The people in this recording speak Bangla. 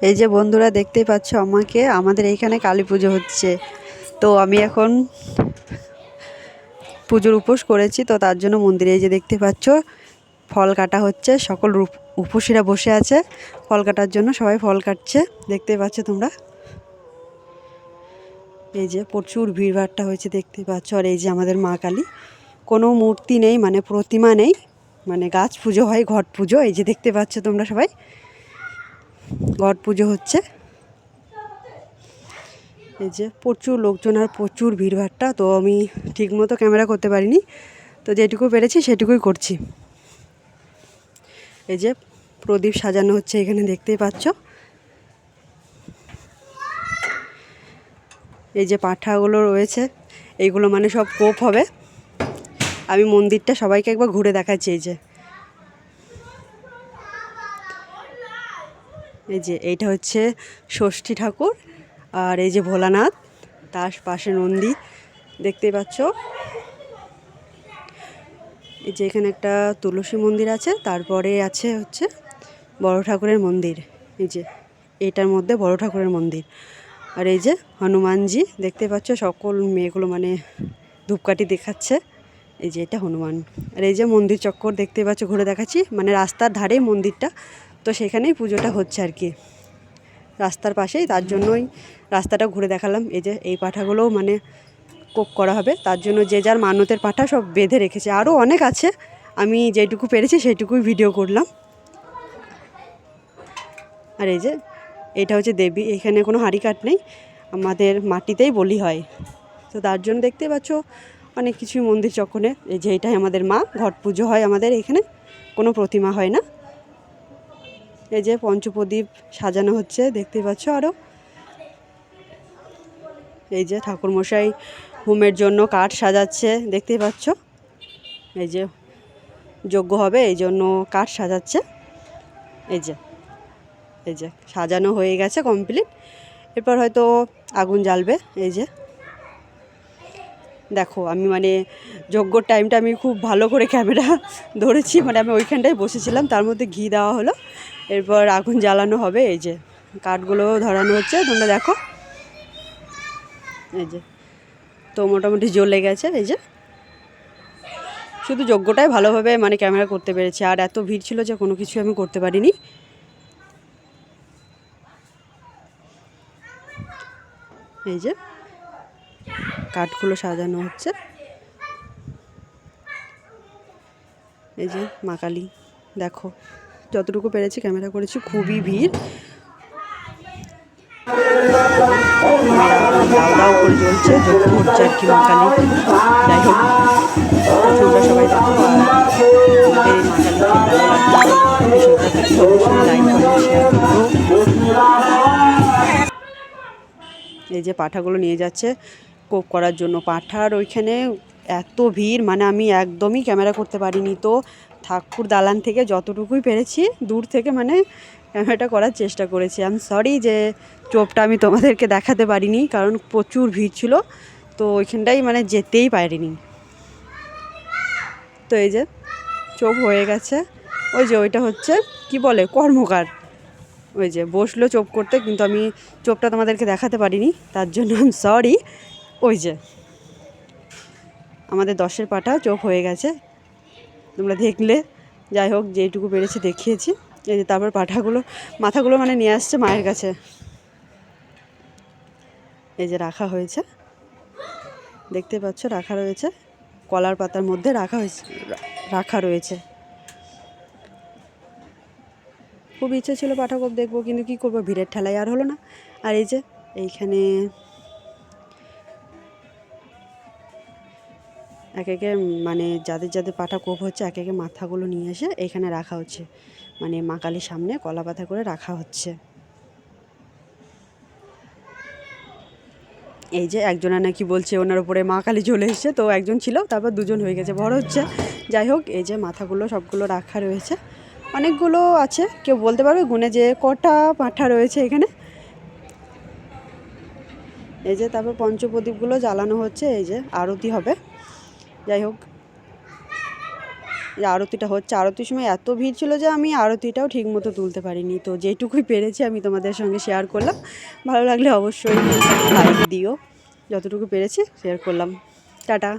এই যে বন্ধুরা দেখতেই পাচ্ছ আমাকে, আমাদের এইখানে কালী পুজো হচ্ছে। তো আমি এখন পুজোর উপোস করেছি, তো তার জন্য মন্দিরে এই যে দেখতে পাচ্ছ ফল কাটা হচ্ছে। সকল উপোসীরা বসে আছে ফল কাটার জন্য, সবাই ফল কাটছে দেখতে পাচ্ছ তোমরা। এই যে প্রচুর ভিড়ভাড়টা হয়েছে দেখতে পাচ্ছ। আর এই যে আমাদের মা কালী, কোনো মূর্তি নেই, মানে প্রতিমা নেই, মানে গাছ পুজো হয়, ঘট পুজো। এই যে দেখতে পাচ্ছ তোমরা সবাই, ঘট পুজো হচ্ছে। এই যে প্রচুর লোকজন আর প্রচুর ভিড়ভাড়টা, তো আমি ঠিকমতো ক্যামেরা করতে পারিনি, তো যেটুকু পেরেছি সেটুকুই করছি। এই যে প্রদীপ সাজানো হচ্ছে এখানে দেখতেই পাচ্ছ। এই যে পাঁঠাগুলো রয়েছে, এইগুলো মানে সব কোপ হবে। আমি মন্দিরটা সবাইকে একবার ঘুরে দেখাচ্ছি। এই যে এইটা হচ্ছে ষষ্ঠী ঠাকুর, আর এই যে ভোলানাথ, তার পাশে নন্দী দেখতেই পাচ্ছ। এই যে এখানে একটা তুলসী মন্দির আছে, তারপরে আছে হচ্ছে বড় ঠাকুরের মন্দির। এই যে এটার মধ্যে বড় ঠাকুরের মন্দির। আর এই যে হনুমানজি দেখতে পাচ্ছ, সকল মেয়েগুলো মানে ধূপকাঠি দেখাচ্ছে। এই যে এটা হনুমান। আর এই যে মন্দির চক্কর দেখতে পাচ্ছ, ঘুরে দেখাচ্ছি, মানে রাস্তার ধারেই মন্দিরটা, তো সেখানেই পুজোটা হচ্ছে আর কি, রাস্তার পাশেই, তার জন্যই রাস্তাটা ঘুরে দেখালাম। এই যে এই পাঁঠাগুলোও মানে কোপ করা হবে, তার জন্য যে যার মান্যতের পাঁঠা সব বেঁধে রেখেছে। আরও অনেক আছে, আমি যেটুকু পেরেছি সেইটুকুই ভিডিও করলাম। আর এই যে এটা হচ্ছে দেবী, এখানে কোনো হাঁড়ি কাঠ নেই, আমাদের মাটিতেই বলি হয়, তো তার জন্য দেখতে পাচ্ছ অনেক কিছুই মন্দির চক্করে। এই যে এটাই আমাদের মা, ঘট পুজো হয় আমাদের এখানে, কোনো প্রতিমা হয় না। এই যে পঞ্চপ্রদীপ সাজানো হচ্ছে দেখতে পাচ্ছ। আরও এই যে ঠাকুরমশাই হোমের জন্য কাঠ সাজাচ্ছে দেখতেই পাচ্ছ। এই যে যজ্ঞ হবে এই জন্য কাঠ সাজাচ্ছে। এই যে সাজানো হয়ে গেছে কমপ্লিট, এরপর হয়তো আগুন জ্বালবে। এই যে দেখো আমি মানে যজ্ঞর টাইমটা আমি খুব ভালো করে ক্যামেরা ধরেছি, মানে আমি ওইখানটায় বসেছিলাম, তার মধ্যে ঘি দেওয়া হলো, এরপর আগুন জ্বালানো হবে। এই যে কাঠগুলো ধরানো হচ্ছে, তোমরা দেখো। এই যে তো মোটামুটি জ্বলে গেছে। এই যে শুধু যজ্ঞটাই ভালোভাবে মানে ক্যামেরা করতে পেরেছি, আর এত ভিড় ছিল যে কোনো কিছু আমি করতে পারিনি। এই যে কাঠগুলো সাজানো হচ্ছে। এই যে মা কালী, দেখো যতটুকু পেরেছি ক্যামেরা করেছি, খুবই ভিড়, দাও দাও করে জ্বলছে, যজ্ঞ হচ্ছে আর কি মা কালী। যাই হোক তোমরা সবাই দেখো, আর আমাদের এই মা কালীকে ভালো লাগছে লাইক করো, শেয়ার করো। এই যে পাঁঠাগুলো নিয়ে যাচ্ছে কোপ করার জন্য। পাঁঠার ওইখানে এত ভিড়, মানে আমি একদমই ক্যামেরা করতে পারিনি, তো ঠাকুর দালান থেকে যতটুকুই পেরেছি দূর থেকে মানে ক্যামেরাটা করার চেষ্টা করেছি। আই এম সরি যে চোপটা আমি তোমাদেরকে দেখাতে পারিনি, কারণ প্রচুর ভিড় ছিল, তো ওইখানটাই মানে যেতেই পারিনি। তো এই যে চোপ হয়ে গেছে। ওই যে ওইটা হচ্ছে কি বলে কর্মকার, ওই যে বসলো চোপ করতে, কিন্তু আমি চোপটা তোমাদেরকে দেখাতে পারিনি, তার জন্য আই এম সরি। ওই যে আমাদের 10-এর পাটা চোপ হয়ে গেছে, তোমরা দেখলে। যাই হোক যেটুকু পেরেছি দেখিয়েছি। এই যে তারপর পাঠাগুলো মাথাগুলো মানে নিয়ে আসছে মায়ের কাছে। এই যে রাখা হয়েছে দেখতে পাচ্ছ, রাখা রয়েছে কলার পাতার মধ্যে রাখা রয়েছে। খুব ইচ্ছে ছিল পাঠাকোপ দেখবো, কিন্তু কী করবো, ভিড়ের ঠেলায় আর হলো না। আর এই যে এইখানে এক একে মানে যাদের যাদের পাঠা কোপ হচ্ছে এক একে মাথাগুলো নিয়ে এসে এইখানে রাখা হচ্ছে, মানে মা কালীর সামনে কলা পাতা করে রাখা হচ্ছে। এই যে একজনা নাকি বলছে ওনার উপরে মা কালী চলে এসছে, তো একজন ছিল তারপর দুজন হয়ে গেছে, বড় হচ্ছে। যাই হোক এই যে মাথাগুলো সবগুলো রাখা রয়েছে, অনেকগুলো আছে, কেউ বলতে পারবে গুনে যে কটা পাঁঠা রয়েছে এখানে। এই যে তারপর পঞ্চপ্রদীপগুলো জ্বালানো হচ্ছে, এই যে আরতি হবে। যাই হোক যে আরতিটা হচ্ছে, আরতির সময় এত ভিড় ছিল যে আমি আরতিটাও ঠিক মতো তুলতে পারিনি। তো যেটুকুই পেরেছি আমি তোমাদের সঙ্গে শেয়ার করলাম। ভালো লাগলে অবশ্যই লাইক দিও। যতটুকু পেরেছি শেয়ার করলাম। টাটা।